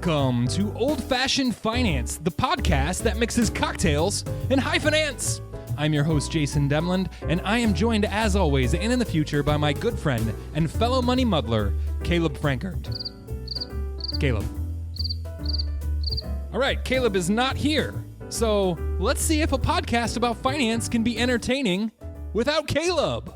Welcome to Old Fashioned Finance, the podcast that mixes cocktails and high finance. I'm your host, Jason Demland, and I am joined, as always, and in the future, by my good friend and fellow money muddler, Caleb Frankert. Caleb. All right, Caleb is not here, so let's see if a podcast about finance can be entertaining without Caleb.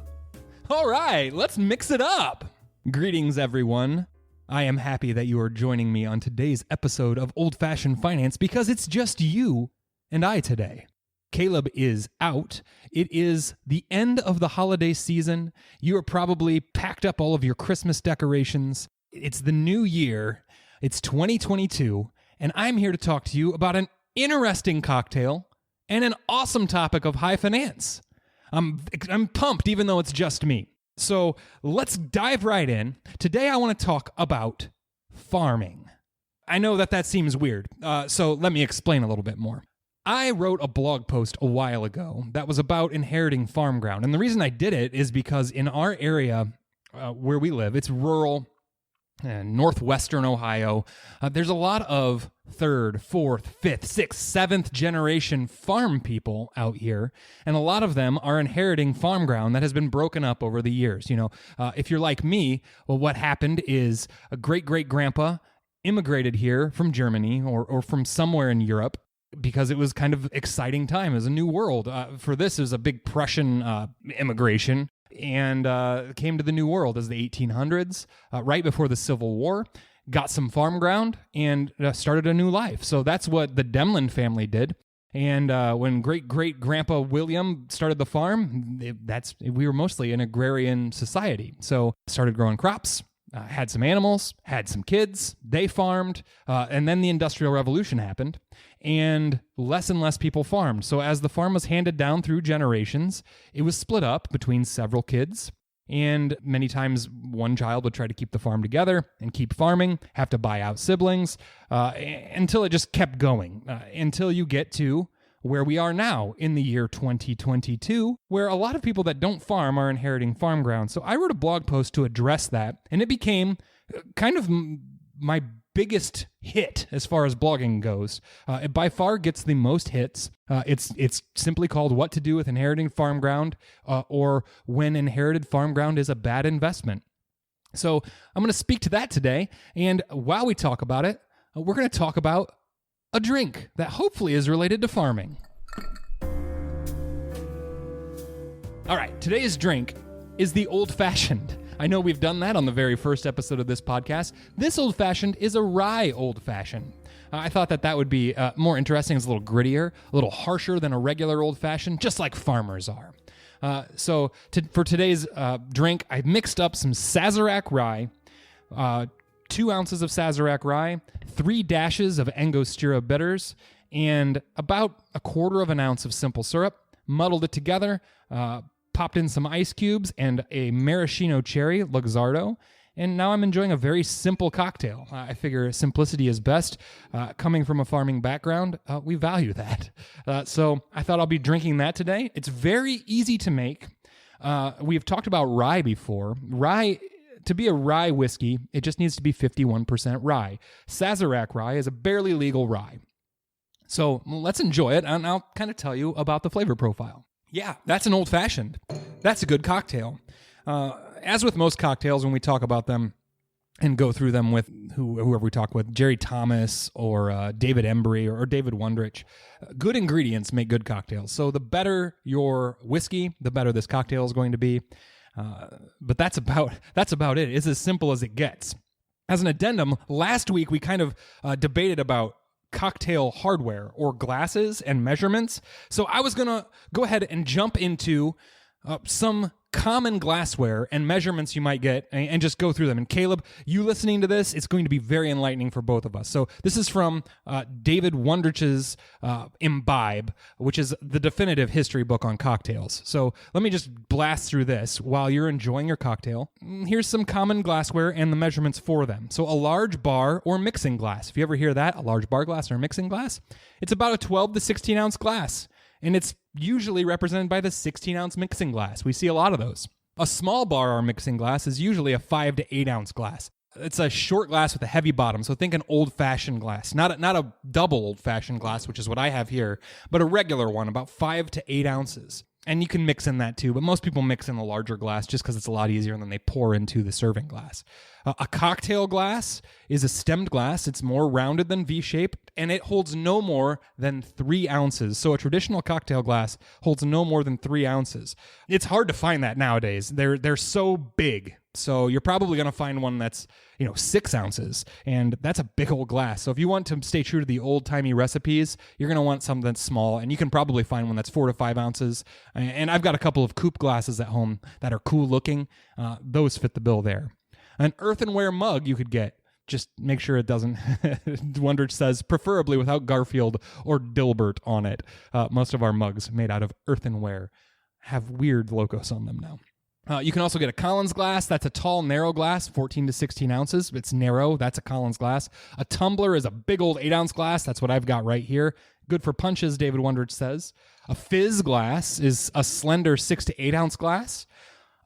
All right, let's mix it up. Greetings, everyone. I am happy that you are joining me on today's episode of Old Fashioned Finance because it's just you and I today. Caleb is out. It is the end of the holiday season. You are probably packed up all of your Christmas decorations. It's the new year. It's 2022, and I'm here to talk to you about an interesting cocktail and an awesome topic of high finance. I'm pumped, even though it's just me. So let's dive right in. Today I want to talk about farming. I know that seems weird, so let me explain a little bit more. I wrote a blog post a while ago that was about inheriting farm ground, and the reason I did it is because in our area where we live, it's rural, northwestern Ohio. There's a lot of third, fourth, fifth, sixth, seventh generation farm people out here, and a lot of them are inheriting farm ground that has been broken up over the years. If you're like me, well, what happened is a great-great-grandpa immigrated here from Germany or from somewhere in Europe because it was kind of exciting time. It was a new world. For this, it was a big Prussian immigration. And came to the New World as the 1800s, right before the Civil War, got some farm ground, and started a new life. So that's what the Demland family did. And when great-great-grandpa William started the farm, we were mostly an agrarian society. So started growing crops, had some animals, had some kids, they farmed, and then the Industrial Revolution happened, and less people farmed. So as the farm was handed down through generations, it was split up between several kids, and many times one child would try to keep the farm together and keep farming, have to buy out siblings, until it just kept going, until you get to where we are now in the year 2022, where a lot of people that don't farm are inheriting farm ground. So I wrote a blog post to address that, and it became kind of my biggest hit as far as blogging goes. It by far gets the most hits. It's simply called What to Do with Inheriting Farm Ground, or When Inherited Farm Ground is a Bad Investment. So I'm going to speak to that today, and while we talk about it, we're going to talk about a drink that hopefully is related to farming. All right, today's drink is the Old Fashioned. I know we've done that on the very first episode of this podcast. This Old Fashioned is a Rye Old Fashioned. I thought that would be more interesting. It's a little grittier, a little harsher than a regular Old Fashioned, just like farmers are. For today's drink, I mixed up some Sazerac rye, 2 ounces of Sazerac rye, 3 dashes of Angostura bitters, and about 1/4 of an ounce of simple syrup. Muddled it together, popped in some ice cubes and a maraschino cherry, Luxardo, and now I'm enjoying a very simple cocktail. I figure simplicity is best. Coming from a farming background, we value that. So I thought I'll be drinking that today. It's very easy to make. We've talked about rye before. To be a rye whiskey, it just needs to be 51% rye. Sazerac rye is a barely legal rye. So let's enjoy it, and I'll kind of tell you about the flavor profile. Yeah, that's an old-fashioned. That's a good cocktail. As with most cocktails, when we talk about them and go through them with whoever we talk with, Jerry Thomas or David Embry or David Wondrich, good ingredients make good cocktails. So the better your whiskey, the better this cocktail is going to be. But that's about it. It's as simple as it gets. As an addendum, last week we kind of debated about cocktail hardware or glasses and measurements. So I was going to go ahead and jump into some common glassware and measurements you might get and just go through them. And Caleb, you listening to this, it's going to be very enlightening for both of us. So this is from David Wondrich's Imbibe, which is the definitive history book on cocktails. So let me just blast through this while you're enjoying your cocktail. Here's some common glassware and the measurements for them. So a large bar or mixing glass. If you ever hear that, a large bar glass or a mixing glass, it's about a 12 to 16 ounce glass. And it's usually represented by the 16-ounce mixing glass. We see a lot of those. A small bar or mixing glass is usually a 5 to 8 ounce glass. It's a short glass with a heavy bottom. So think an old-fashioned glass, not a double old-fashioned glass, which is what I have here, but a regular one, about 5 to 8 ounces. And you can mix in that too, but most people mix in the larger glass just because it's a lot easier, and then they pour into the serving glass. A cocktail glass is a stemmed glass. It's more rounded than V-shaped, and it holds no more than 3 ounces. So a traditional cocktail glass holds no more than 3 ounces. It's hard to find that nowadays. They're so big. So you're probably going to find one that's, 6 ounces, and that's a big old glass. So if you want to stay true to the old-timey recipes, you're going to want something that's small, and you can probably find one that's 4 to 5 ounces. And I've got a couple of coupe glasses at home that are cool looking. Those fit the bill there. An earthenware mug you could get. Just make sure it doesn't, Wondrich says, preferably without Garfield or Dilbert on it. Most of our mugs made out of earthenware have weird logos on them now. You can also get a Collins glass. That's a tall, narrow glass, 14 to 16 ounces. It's narrow. That's a Collins glass. A tumbler is a big old 8-ounce glass. That's what I've got right here. Good for punches, David Wondrich says. A fizz glass is a slender 6 to 8-ounce glass.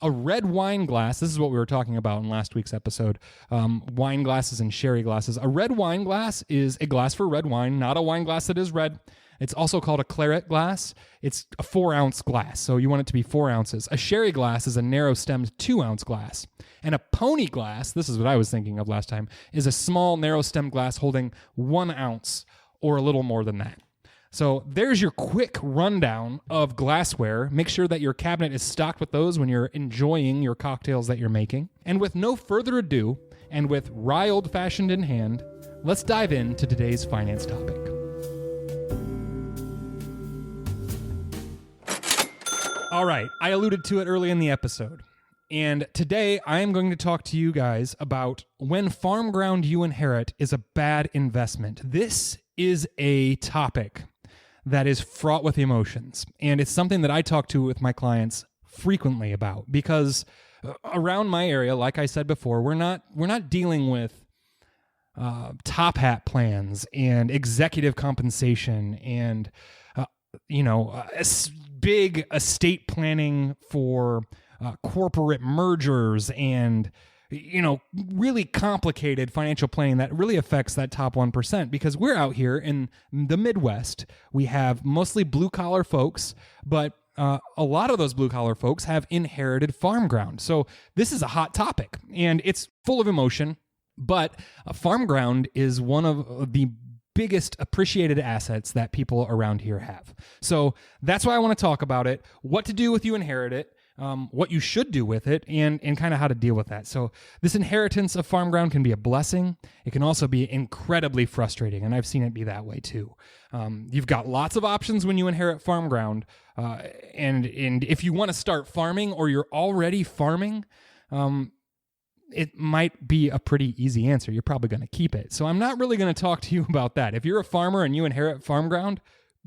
A red wine glass, this is what we were talking about in last week's episode, wine glasses and sherry glasses. A red wine glass is a glass for red wine, not a wine glass that is red. It's also called a claret glass. It's a 4-ounce glass, so you want it to be 4 ounces. A sherry glass is a narrow-stemmed 2-ounce glass. And a pony glass, this is what I was thinking of last time, is a small, narrow-stemmed glass holding 1 ounce or a little more than that. So there's your quick rundown of glassware. Make sure that your cabinet is stocked with those when you're enjoying your cocktails that you're making. And with no further ado, and with Rye Old Fashioned in hand, let's dive into today's finance topic. All right, I alluded to it early in the episode. And today I am going to talk to you guys about when farm ground you inherit is a bad investment. This is a topic that is fraught with emotions. And it's something that I talk to with my clients frequently about, because around my area, like I said before, we're not dealing with top hat plans and executive compensation and big estate planning for corporate mergers and really complicated financial planning that really affects that top 1%, because we're out here in the Midwest. We have mostly blue-collar folks, but a lot of those blue-collar folks have inherited farm ground. So this is a hot topic, and it's full of emotion, but farm ground is one of the biggest appreciated assets that people around here have. So that's why I want to talk about it, what to do if you inherit it, what you should do with it, and kind of how to deal with that. So this inheritance of farm ground can be a blessing. It can also be incredibly frustrating, and I've seen it be that way too. You've got lots of options when you inherit farm ground, and if you want to start farming or you're already farming, it might be a pretty easy answer. You're probably going to keep it. So I'm not really going to talk to you about that. If you're a farmer and you inherit farm ground,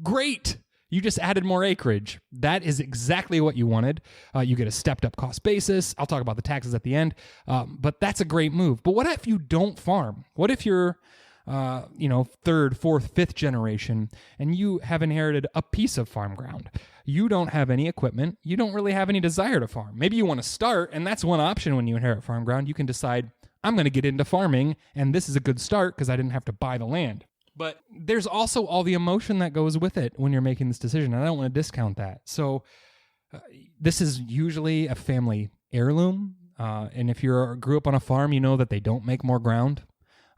great. You just added more acreage. That is exactly what you wanted. You get a stepped up cost basis. I'll talk about the taxes at the end. But that's a great move. But what if you don't farm? What if you're third, fourth, fifth generation, and you have inherited a piece of farm ground? You don't have any equipment. You don't really have any desire to farm. Maybe you want to start, and that's one option when you inherit farm ground. You can decide, I'm going to get into farming, and this is a good start because I didn't have to buy the land. But there's also all the emotion that goes with it when you're making this decision, and I don't want to discount that. So this is usually a family heirloom, and if you grew up on a farm, you know that they don't make more ground.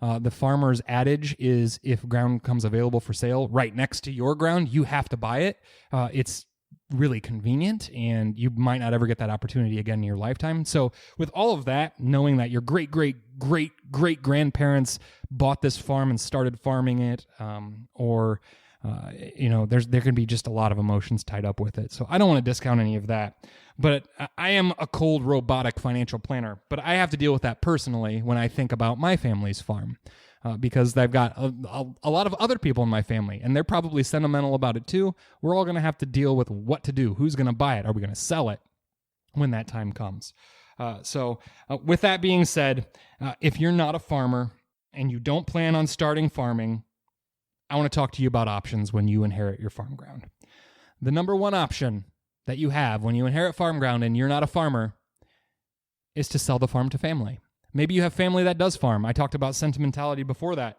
The farmer's adage is, if ground comes available for sale right next to your ground, you have to buy it. It's really convenient, and you might not ever get that opportunity again in your lifetime. So with all of that, knowing that your great-great-great-great-grandparents bought this farm and started farming it, there can be just a lot of emotions tied up with it. So I don't want to discount any of that. But I am a cold, robotic financial planner. But I have to deal with that personally when I think about my family's farm. Because I've got a lot of other people in my family, and they're probably sentimental about it too. We're all going to have to deal with what to do. Who's going to buy it? Are we going to sell it when that time comes? So with that being said, if you're not a farmer and you don't plan on starting farming, I want to talk to you about options when you inherit your farm ground. The number one option that you have when you inherit farm ground and you're not a farmer is to sell the farm to family. Maybe you have family that does farm. I talked about sentimentality before that.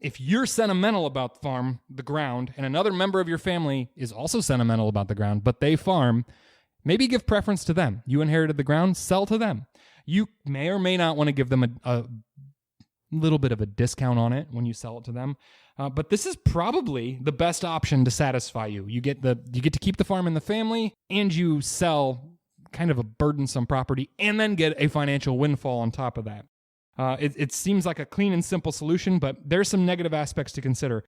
If you're sentimental about the ground, and another member of your family is also sentimental about the ground, but they farm, maybe give preference to them. You inherited the ground, sell to them. You may or may not want to give them a little bit of a discount on it when you sell it to them. But this is probably the best option to satisfy you. You get to keep the farm in the family, and you sell kind of a burdensome property and then get a financial windfall on top of that. It seems like a clean and simple solution, but there's some negative aspects to consider.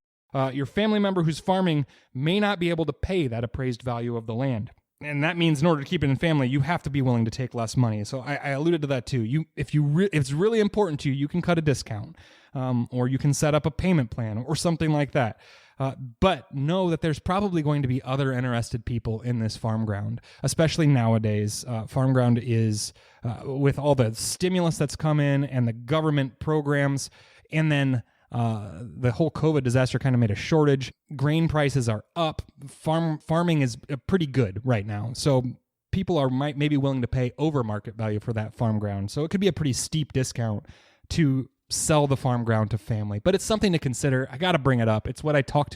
Your family member who's farming may not be able to pay that appraised value of the land. And that means in order to keep it in family, you have to be willing to take less money. So I alluded to that too. If it's really important to you, you can cut a discount, or you can set up a payment plan or something like that. But know that there's probably going to be other interested people in this farm ground, especially nowadays. Farm ground is, with all the stimulus that's come in and the government programs, and then the whole COVID disaster kind of made a shortage. Grain prices are up. Farming is pretty good right now. So people are maybe willing to pay over market value for that farm ground. So it could be a pretty steep discount to sell the farm ground to family, but it's something to consider. I got to bring it up. It's what I talk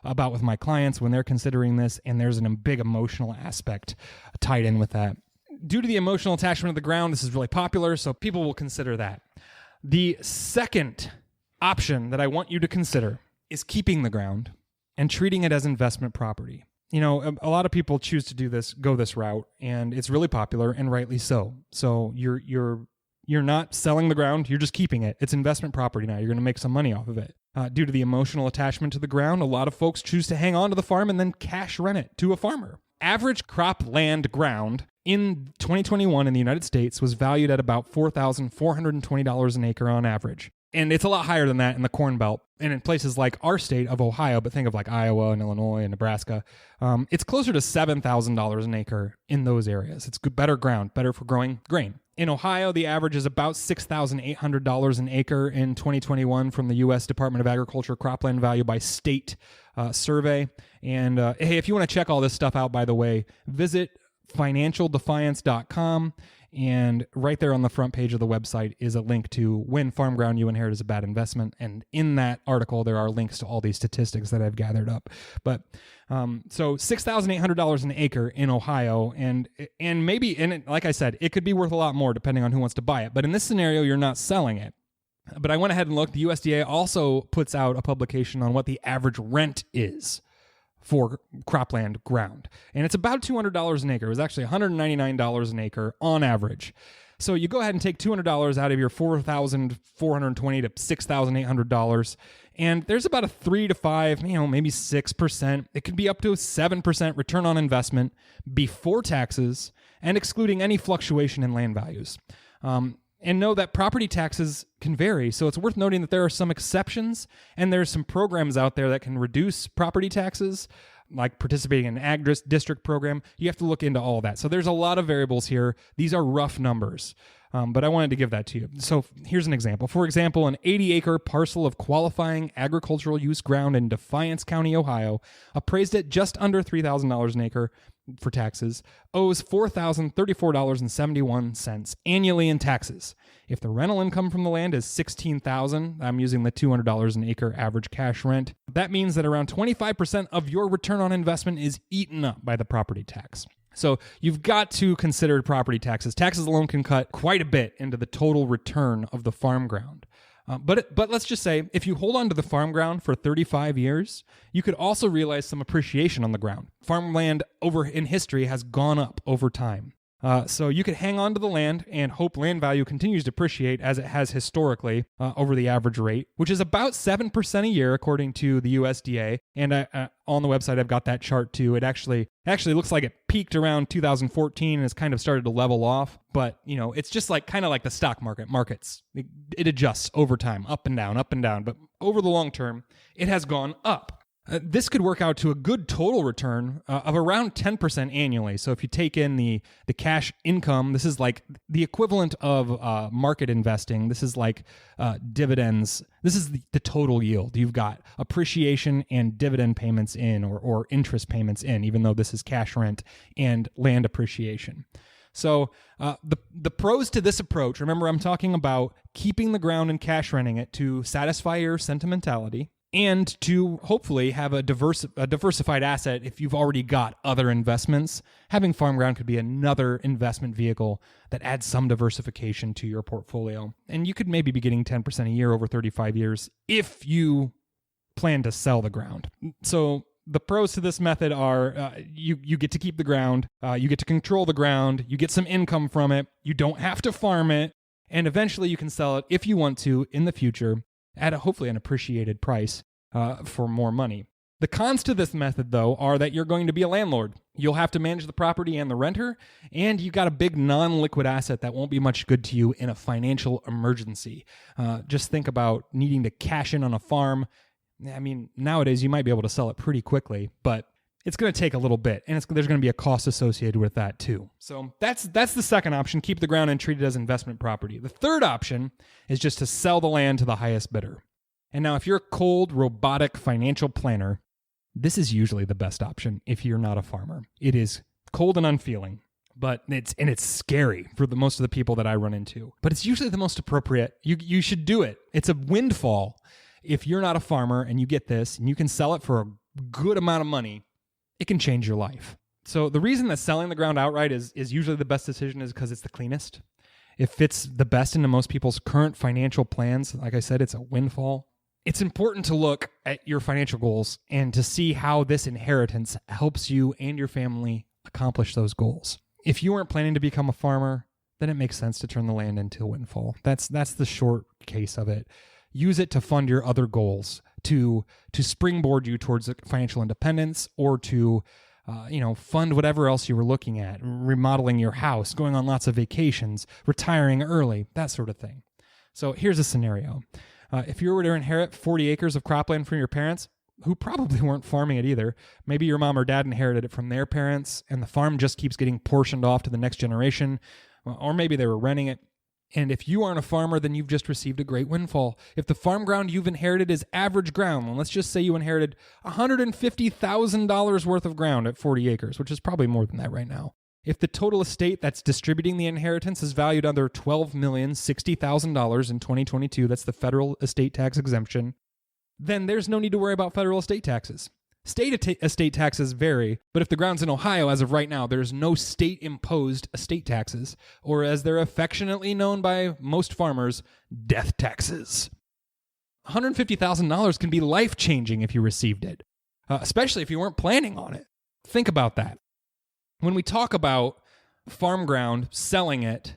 about with my clients when they're considering this, and there's a big emotional aspect tied in with that. Due to the emotional attachment of the ground, this is really popular, so people will consider that. The second option that I want you to consider is keeping the ground and treating it as investment property. You know, a lot of people choose to go this route, and it's really popular, and rightly so. So you're not selling the ground, you're just keeping it. It's investment property now. You're going to make some money off of it. Due to the emotional attachment to the ground, a lot of folks choose to hang on to the farm and then cash rent it to a farmer. Average cropland ground in 2021 in the United States was valued at about $4,420 an acre on average. And it's a lot higher than that in the Corn Belt and in places like our state of Ohio, but think of like Iowa and Illinois and Nebraska. It's closer to $7,000 an acre in those areas. It's good, better ground, better for growing grain. In Ohio, the average is about $6,800 an acre in 2021 from the U.S. Department of Agriculture Cropland Value by State survey. And hey, if you want to check all this stuff out, by the way, visit financialdefiance.com. And right there on the front page of the website is a link to when farm ground you inherit is a bad investment. And in that article, there are links to all these statistics that I've gathered up. But so $6,800 an acre in Ohio, and maybe, like I said, it could be worth a lot more depending on who wants to buy it. But in this scenario, you're not selling it. But I went ahead and looked. The USDA also puts out a publication on what the average rent is for cropland ground. And it's about $200 an acre. It was actually $199 an acre on average. So you go ahead and take $200 out of your $4,420 to $6,800, and there's about a 3 to 5, maybe 6%. It could be up to a 7% return on investment before taxes and excluding any fluctuation in land values. And know that property taxes can vary, so it's worth noting that there are some exceptions, and there's some programs out there that can reduce property taxes, like participating in an ag district program. You have to look into all of that. So there's a lot of variables here. These are rough numbers, but I wanted to give that to you. So here's an example. For example, an 80-acre parcel of qualifying agricultural use ground in Defiance County, Ohio, appraised at just under $3,000 an acre for taxes, owes $4,034.71 annually in taxes. If the rental income from the land is $16,000, I'm using the $200 an acre average cash rent, that means that around 25% of your return on investment is eaten up by the property tax. So you've got to consider property taxes. Taxes alone can cut quite a bit into the total return of the farm ground. But let's just say if you hold on to the farm ground for 35 years, you could also realize some appreciation on the ground. Farmland in history has gone up over time. So you could hang on to the land and hope land value continues to appreciate as it has historically over the average rate, which is about 7% a year according to the USDA. And on the website, I've got that chart too. It actually looks like it peaked around 2014 and has kind of started to level off. But, it's just kind of like the stock markets. It adjusts over time, up and down, up and down. But over the long term, it has gone up. This could work out to a good total return of around 10% annually. So if you take in the cash income, this is like the equivalent of market investing. This is like dividends. This is the total yield. You've got appreciation and dividend payments in or interest payments in, even though this is cash rent and land appreciation. So the pros to this approach, remember I'm talking about keeping the ground and cash renting it to satisfy your sentimentality and to hopefully have a diversified asset if you've already got other investments. Having farm ground could be another investment vehicle that adds some diversification to your portfolio. And you could maybe be getting 10% a year over 35 years if you plan to sell the ground. So the pros to this method are you get to keep the ground, you get to control the ground, you get some income from it, you don't have to farm it, and eventually you can sell it if you want to in the future at hopefully an appreciated price for more money. The cons to this method, though, are that you're going to be a landlord. You'll have to manage the property and the renter, and you got a big non-liquid asset that won't be much good to you in a financial emergency. Just think about needing to cash in on a farm. I mean, nowadays you might be able to sell it pretty quickly, but it's going to take a little bit, and there's going to be a cost associated with that too. So that's the second option, keep the ground and treat it as investment property. The third option is just to sell the land to the highest bidder. And now if you're a cold, robotic financial planner, this is usually the best option if you're not a farmer. It is cold and unfeeling, but it's scary for most of the people that I run into. But it's usually the most appropriate. You should do it. It's a windfall. If you're not a farmer and you get this and you can sell it for a good amount of money, it can change your life. So the reason that selling the ground outright is usually the best decision is because it's the cleanest. It fits the best into most people's current financial plans. Like I said, it's a windfall. It's important to look at your financial goals and to see how this inheritance helps you and your family accomplish those goals. If you weren't planning to become a farmer, then it makes sense to turn the land into a windfall. That's the short case of it. Use it to fund your other goals, to springboard you towards financial independence, or to fund whatever else you were looking at, remodeling your house, going on lots of vacations, retiring early, that sort of thing. So here's a scenario. If you were to inherit 40 acres of cropland from your parents, who probably weren't farming it either, maybe your mom or dad inherited it from their parents, and the farm just keeps getting portioned off to the next generation, or maybe they were renting it. And if you aren't a farmer, then you've just received a great windfall. If the farm ground you've inherited is average ground, well, let's just say you inherited $150,000 worth of ground at 40 acres, which is probably more than that right now. If the total estate that's distributing the inheritance is valued under $12,060,000 in 2022, that's the federal estate tax exemption, then there's no need to worry about federal estate taxes. State estate taxes vary, but if the ground's in Ohio as of right now, there's no state-imposed estate taxes, or as they're affectionately known by most farmers, death taxes. $150,000 can be life-changing if you received it, especially if you weren't planning on it. Think about that. When we talk about farm ground, selling it,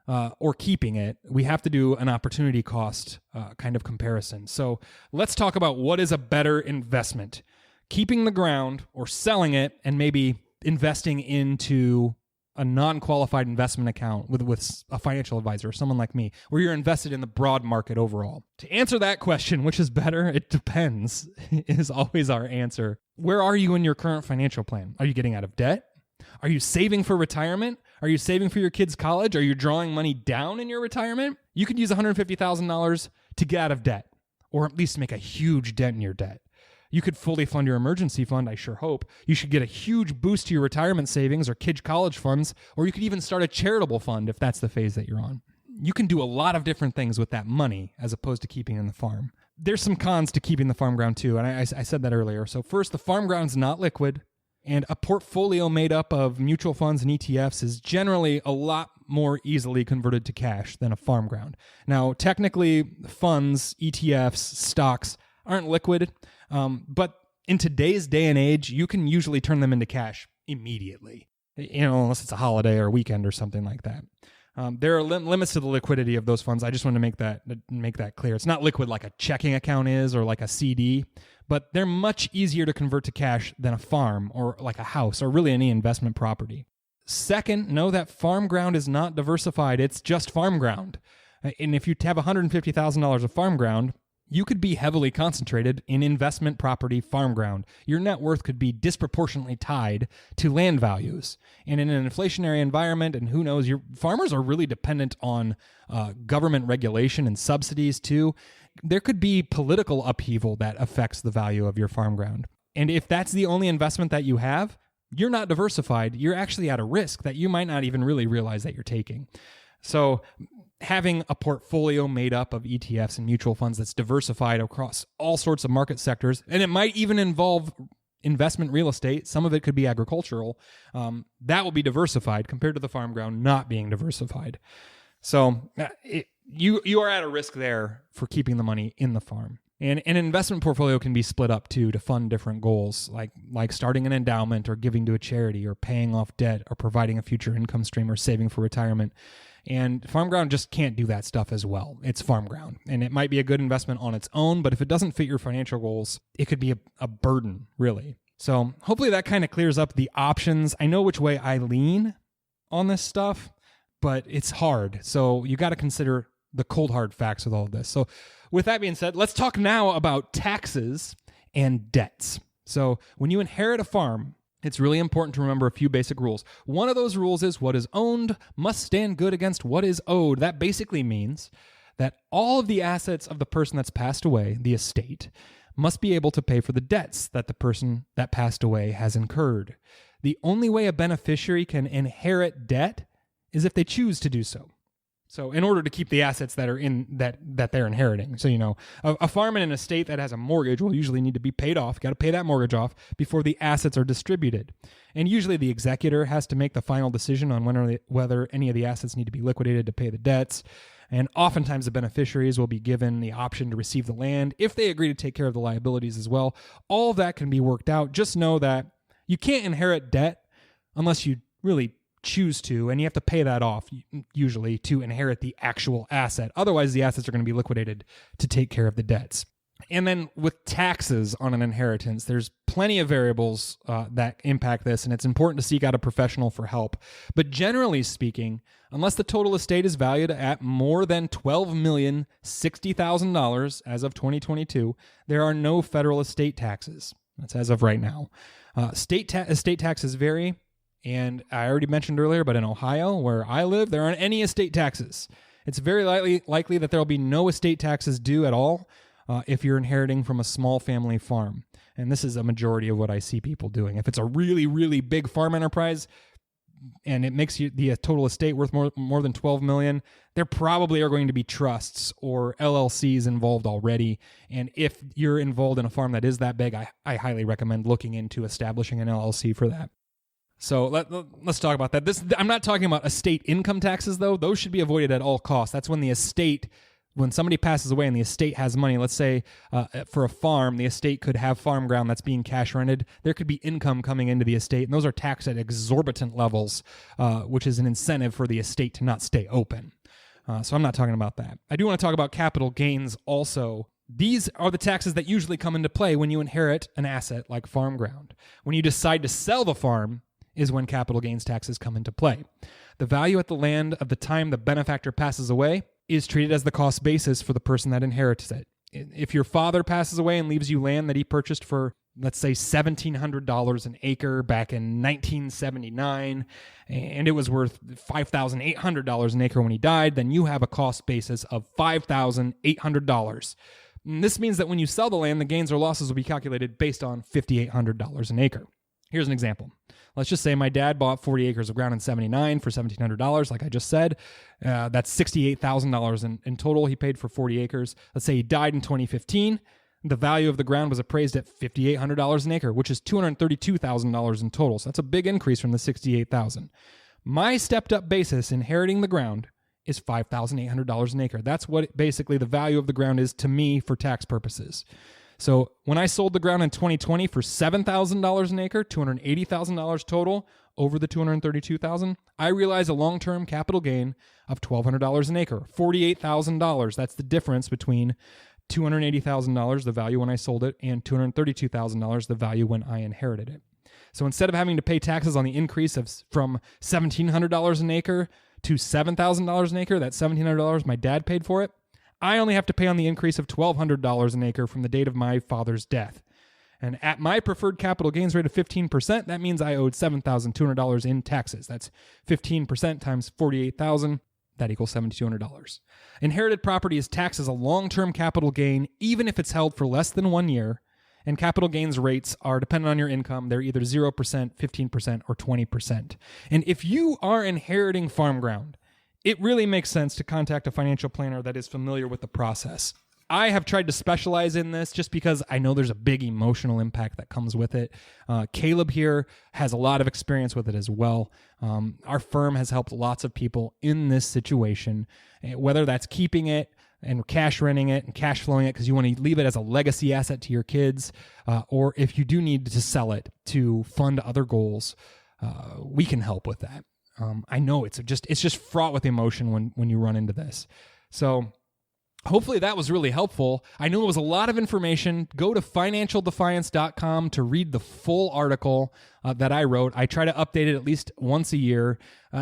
or keeping it, we have to do an opportunity cost kind of comparison. So let's talk about what is a better investment. Keeping the ground or selling it and maybe investing into a non-qualified investment account with a financial advisor, someone like me, where you're invested in the broad market overall. To answer that question, which is better, it depends, is always our answer. Where are you in your current financial plan? Are you getting out of debt? Are you saving for retirement? Are you saving for your kids' college? Are you drawing money down in your retirement? You could use $150,000 to get out of debt, or at least make a huge dent in your debt. You could fully fund your emergency fund, I sure hope. You should get a huge boost to your retirement savings or kids' college funds, or you could even start a charitable fund if that's the phase that you're on. You can do a lot of different things with that money as opposed to keeping in the farm. There's some cons to keeping the farm ground too, and I said that earlier. So first, the farm ground's not liquid, and a portfolio made up of mutual funds and ETFs is generally a lot more easily converted to cash than a farm ground. Now, technically, funds, ETFs, stocks aren't liquid, but in today's day and age, you can usually turn them into cash immediately, unless it's a holiday or a weekend or something like that. There are limits to the liquidity of those funds. I just want to make that clear. It's not liquid like a checking account is or like a CD, but they're much easier to convert to cash than a farm or like a house or really any investment property. Second, know that farm ground is not diversified. It's just farm ground. And if you have $150,000 of farm ground, you could be heavily concentrated in investment property farm ground. Your net worth could be disproportionately tied to land values. And in an inflationary environment, and who knows, your farmers are really dependent on government regulation and subsidies too. There could be political upheaval that affects the value of your farm ground. And if that's the only investment that you have, you're not diversified. You're actually at a risk that you might not even really realize that you're taking. So having a portfolio made up of ETFs and mutual funds that's diversified across all sorts of market sectors, and it might even involve investment real estate, some of it could be agricultural, that will be diversified compared to the farm ground not being diversified. So you are at a risk there for keeping the money in the farm. And an investment portfolio can be split up too to fund different goals, like starting an endowment or giving to a charity or paying off debt or providing a future income stream or saving for retirement. And farm ground just can't do that stuff as well. It's farm ground, and it might be a good investment on its own, but if it doesn't fit your financial goals, it could be a burden, really. So hopefully that kind of clears up the options. I know which way I lean on this stuff, but it's hard. So you got to consider the cold hard facts with all of this. So with that being said, let's talk now about taxes and debts. So when you inherit a farm, it's really important to remember a few basic rules. One of those rules is what is owned must stand good against what is owed. That basically means that all of the assets of the person that's passed away, the estate, must be able to pay for the debts that the person that passed away has incurred. The only way a beneficiary can inherit debt is if they choose to do so. So in order to keep the assets that are in that they're inheriting. So, a farm and an estate that has a mortgage will usually need to be paid off. Got to pay that mortgage off before the assets are distributed. And usually the executor has to make the final decision on whether any of the assets need to be liquidated to pay the debts. And oftentimes the beneficiaries will be given the option to receive the land if they agree to take care of the liabilities as well. All of that can be worked out. Just know that you can't inherit debt unless you really choose to, and you have to pay that off usually to inherit the actual asset. Otherwise, the assets are going to be liquidated to take care of the debts. And then with taxes on an inheritance, there's plenty of variables that impact this, and it's important to seek out a professional for help. But generally speaking, unless the total estate is valued at more than $12,060,000 as of 2022, there are no federal estate taxes. That's as of right now. Estate taxes vary. And I already mentioned earlier, but in Ohio, where I live, there aren't any estate taxes. It's very likely that there will be no estate taxes due at all if you're inheriting from a small family farm. And this is a majority of what I see people doing. If it's a really, really big farm enterprise and it makes the total estate worth more than $12 million, there probably are going to be trusts or LLCs involved already. And if you're involved in a farm that is that big, I highly recommend looking into establishing an LLC for that. So let's talk about that. I'm not talking about estate income taxes, though. Those should be avoided at all costs. That's when when somebody passes away and the estate has money, let's say for a farm, the estate could have farm ground that's being cash rented. There could be income coming into the estate, and those are taxed at exorbitant levels, which is an incentive for the estate to not stay open. So I'm not talking about that. I do want to talk about capital gains also. These are the taxes that usually come into play when you inherit an asset like farm ground. When you decide to sell the farm, is when capital gains taxes come into play. The value at the land of the time the benefactor passes away is treated as the cost basis for the person that inherits it. If your father passes away and leaves you land that he purchased for, let's say, $1,700 an acre back in 1979, and it was worth $5,800 an acre when he died, then you have a cost basis of $5,800. And this means that when you sell the land, the gains or losses will be calculated based on $5,800 an acre. Here's an example. Let's just say my dad bought 40 acres of ground in 79 for $1,700, like I just said. That's $68,000 in total he paid for 40 acres. Let's say he died in 2015. The value of the ground was appraised at $5,800 an acre, which is $232,000 in total. So that's a big increase from the $68,000. My stepped up basis inheriting the ground is $5,800 an acre. That's what basically the value of the ground is to me for tax purposes. So when I sold the ground in 2020 for $7,000 an acre, $280,000 total over the $232,000, I realized a long-term capital gain of $1,200 an acre, $48,000. That's the difference between $280,000, the value when I sold it, and $232,000, the value when I inherited it. So instead of having to pay taxes on the increase from $1,700 an acre to $7,000 an acre, that $1,700 my dad paid for it, I only have to pay on the increase of $1,200 an acre from the date of my father's death. And at my preferred capital gains rate of 15%, that means I owed $7,200 in taxes. That's 15% times $48,000. That equals $7,200. Inherited property is taxed as a long-term capital gain, even if it's held for less than 1 year, And capital gains rates are dependent on your income. They're either 0%, 15%, or 20%. And if you are inheriting farm ground, it really makes sense to contact a financial planner that is familiar with the process. I have tried to specialize in this just because I know there's a big emotional impact that comes with it. Caleb here has a lot of experience with it as well. Our firm has helped lots of people in this situation, whether that's keeping it and cash renting it and cash flowing it because you want to leave it as a legacy asset to your kids, or if you do need to sell it to fund other goals, we can help with that. I know it's just fraught with emotion when you run into this. So hopefully that was really helpful. I know it was a lot of information. Go to financialdefiance.com to read the full article that I wrote. I try to update it at least once a year.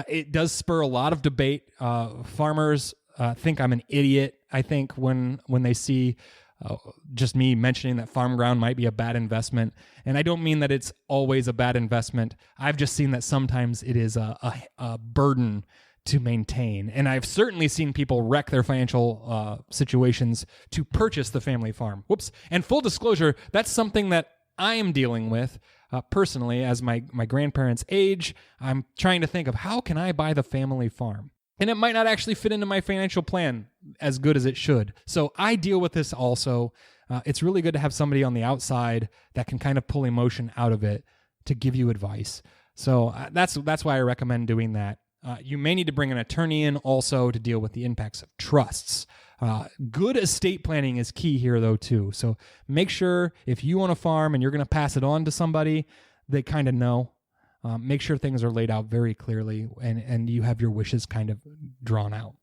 It does spur a lot of debate. Farmers think I'm an idiot, I think, when they see just me mentioning that farm ground might be a bad investment. And I don't mean that it's always a bad investment. I've just seen that sometimes it is a burden to maintain. And I've certainly seen people wreck their financial situations to purchase the family farm. Whoops. And full disclosure, that's something that I am dealing with personally as my grandparents age. I'm trying to think of how can I buy the family farm? And it might not actually fit into my financial plan as good as it should. So I deal with this also. It's really good to have somebody on the outside that can kind of pull emotion out of it to give you advice. So that's why I recommend doing that. You may need to bring an attorney in also to deal with the impacts of trusts. Good estate planning is key here, though, too. So make sure if you own a farm and you're going to pass it on to somebody, they kind of know. Make sure things are laid out very clearly and you have your wishes kind of drawn out.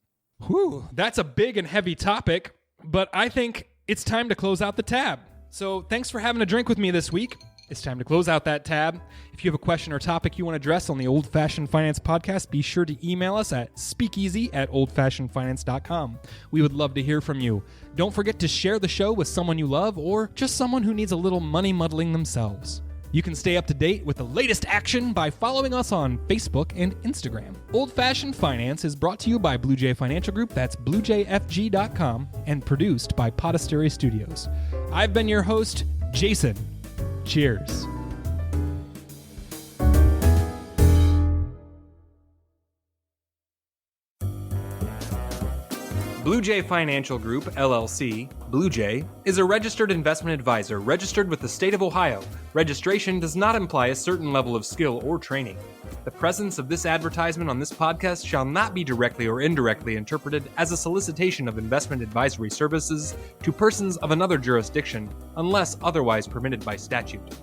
Whew, that's a big and heavy topic, but I think it's time to close out the tab. So thanks for having a drink with me this week. It's time to close out that tab. If you have a question or topic you want to address on the Old Fashioned Finance podcast, be sure to email us at speakeasy@oldfashionedfinance.com. We would love to hear from you. Don't forget to share the show with someone you love or just someone who needs a little money muddling themselves. You can stay up to date with the latest action by following us on Facebook and Instagram. Old Fashioned Finance is brought to you by Blue Jay Financial Group, that's bluejfg.com, and produced by Podastery Studios. I've been your host, Jason. Cheers. Blue Jay Financial Group, LLC, Blue Jay, is a registered investment advisor registered with the state of Ohio. Registration does not imply a certain level of skill or training. The presence of this advertisement on this podcast shall not be directly or indirectly interpreted as a solicitation of investment advisory services to persons of another jurisdiction unless otherwise permitted by statute.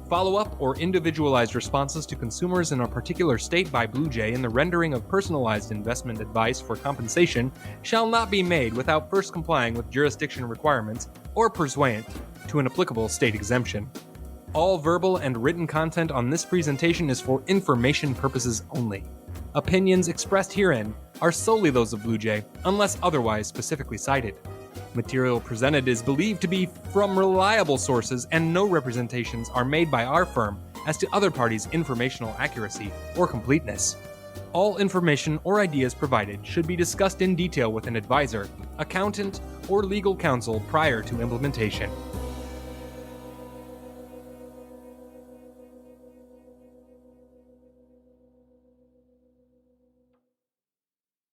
Follow-up or individualized responses to consumers in a particular state by Blue Jay in the rendering of personalized investment advice for compensation shall not be made without first complying with jurisdiction requirements or pursuant to an applicable state exemption. All verbal and written content on this presentation is for information purposes only. Opinions expressed herein are solely those of Blue Jay, unless otherwise specifically cited. Material presented is believed to be from reliable sources, and no representations are made by our firm as to other parties' informational accuracy or completeness. All information or ideas provided should be discussed in detail with an advisor, accountant, or legal counsel prior to implementation.